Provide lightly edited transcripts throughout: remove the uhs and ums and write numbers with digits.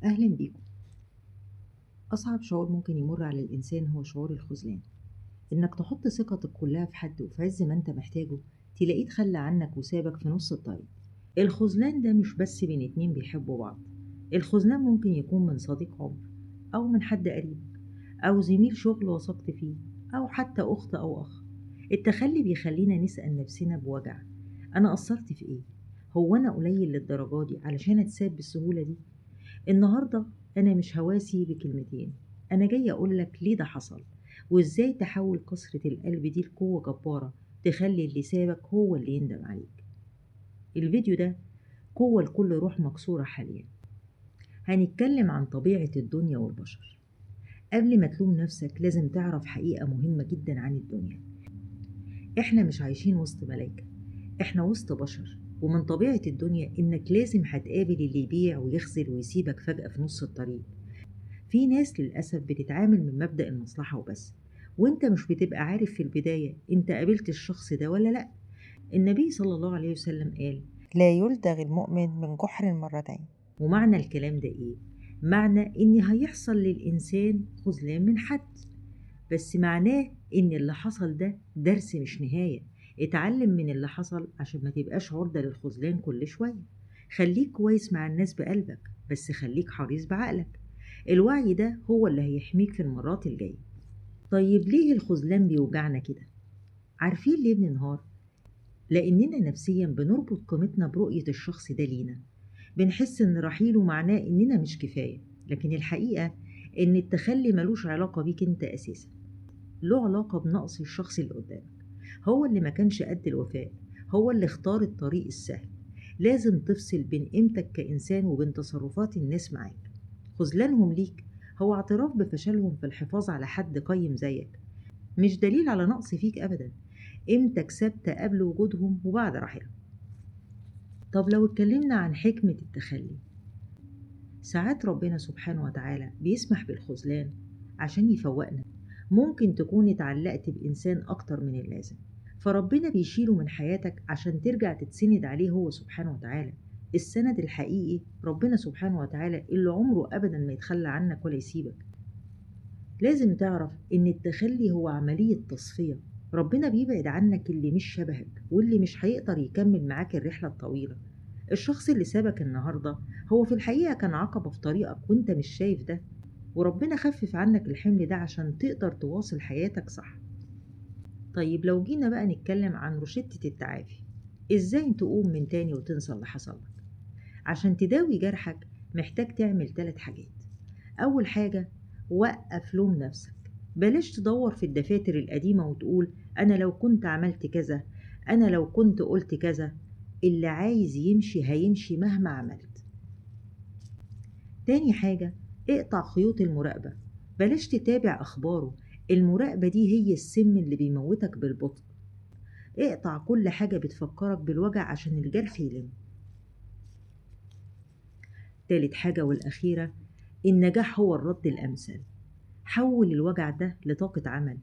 أهلا بيكم. أصعب شعور ممكن يمر على الإنسان هو شعور الخذلان، إنك تحط ثقتك كلها في حد وفي عز ما أنت محتاجه تلاقيه تخلى عنك وسابك في نص الطريق. الخذلان ده مش بس بين اتنين بيحبوا بعض، الخذلان ممكن يكون من صديق عمر، أو من حد قريب، أو زميل شغل وثقت فيه، أو حتى أخت أو أخ. التخلي بيخلينا نسأل نفسنا بوجع: أنا قصرت في إيه؟ هو أنا قليل للدرجة دي علشان أتساب بالسهولة دي؟ النهاردة أنا مش هواسي بكلمتين، أنا جاي أقولك ليه ده حصل، وإزاي تحول كسرة القلب دي لقوة جبارة تخلي اللي سابك هو اللي يندم عليك. الفيديو ده قوة لكل روح مكسورة حاليا. هنتكلم عن طبيعة الدنيا والبشر. قبل ما تلوم نفسك لازم تعرف حقيقة مهمة جدا عن الدنيا: إحنا مش عايشين وسط ملايكة، إحنا وسط بشر، ومن طبيعة الدنيا إنك لازم هتقابل اللي يبيع ويخذل ويسيبك فجأة في نص الطريق. في ناس للأسف بتتعامل من مبدأ المصلحة وبس، وانت مش بتبقى عارف في البداية انت قابلت الشخص ده ولا لأ. النبي صلى الله عليه وسلم قال: لا يلدغ المؤمن من جحر مرتين. ومعنى الكلام ده ايه؟ معنى ان هيحصل للإنسان خذلان من حد، بس معناه ان اللي حصل ده درس مش نهاية. اتعلم من اللي حصل عشان ما تبقاش عرضة للخذلان كل شوية. خليك كويس مع الناس بقلبك، بس خليك حريص بعقلك. الوعي ده هو اللي هيحميك في المرات الجاية. طيب ليه الخذلان بيوجعنا كده؟ عارفين ليه بننهار؟ لأننا نفسيا بنربط قيمتنا برؤية الشخص ده لينا. بنحس إن رحيله معناه إننا مش كفاية، لكن الحقيقة إن التخلي ملوش علاقة بيك أنت أساسا، له علاقة بنقص الشخص اللي قدامك. هو اللي ما كانش قد الوفاء، هو اللي اختار الطريق السهل. لازم تفصل بين قيمتك كإنسان وبين تصرفات الناس معاك. خذلانهم ليك هو اعتراف بفشلهم في الحفاظ على حد قيم زيك، مش دليل على نقص فيك أبدا. قيمتك ثابتة قبل وجودهم وبعد رحيلهم. طب لو اتكلمنا عن حكمة التخلي، ساعات ربنا سبحانه وتعالى بيسمح بالخذلان عشان يفوقنا. ممكن تكون اتعلقت بإنسان أكتر من اللازم، فربنا بيشيله من حياتك عشان ترجع تتسند عليه هو سبحانه وتعالى. السند الحقيقي ربنا سبحانه وتعالى اللي عمره أبدا ما يتخلى عنك ولا يسيبك. لازم تعرف إن التخلي هو عملية تصفية. ربنا بيبعد عنك اللي مش شبهك واللي مش هيقدر يكمل معاك الرحلة الطويلة. الشخص اللي سابك النهاردة هو في الحقيقة كان عقبة في طريقك وانت مش شايف ده، وربنا خفف عنك الحمل ده عشان تقدر تواصل حياتك صح. طيب لو جينا بقى نتكلم عن روشتة التعافي، ازاي تقوم من تاني وتنسى اللي حصل لك؟ عشان تداوي جرحك محتاج تعمل 3 حاجات. أول حاجة: وقف لوم نفسك. بلاش تدور في الدفاتر القديمة وتقول أنا لو كنت عملت كذا، أنا لو كنت قلت كذا. اللي عايز يمشي هيمشي مهما عملت. تاني حاجة: اقطع خيوط المراقبة. بلاش تتابع أخباره، المراقبة دي هي السم اللي بيموتك بالبطء. اقطع كل حاجة بتفكرك بالوجع عشان الجرح يلم. تالت حاجة والأخيرة: النجاح هو الرد الأمثل. حول الوجع ده لطاقة عمل.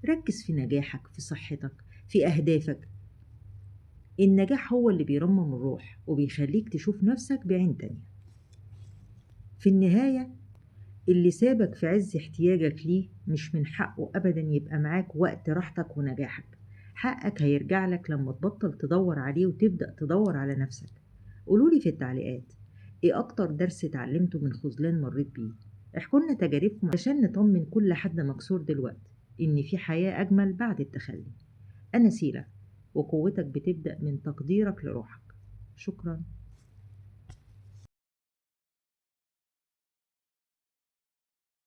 ركز في نجاحك، في صحتك، في أهدافك. النجاح هو اللي بيرمم الروح وبيخليك تشوف نفسك بعين تانية. في النهاية، اللي سابك في عز احتياجك ليه مش من حقه أبدا يبقى معاك وقت راحتك ونجاحك. حقك هيرجع لك لما تبطل تدور عليه وتبدأ تدور على نفسك. قولولي في التعليقات ايه أكتر درس اتعلمته من خذلان مريت بيه. احكولنا تجاربكم عشان نطمن كل حد مكسور دلوقتي إن في حياة أجمل بعد التخلي. أنا سيلة، وقوتك بتبدأ من تقديرك لروحك. شكرا.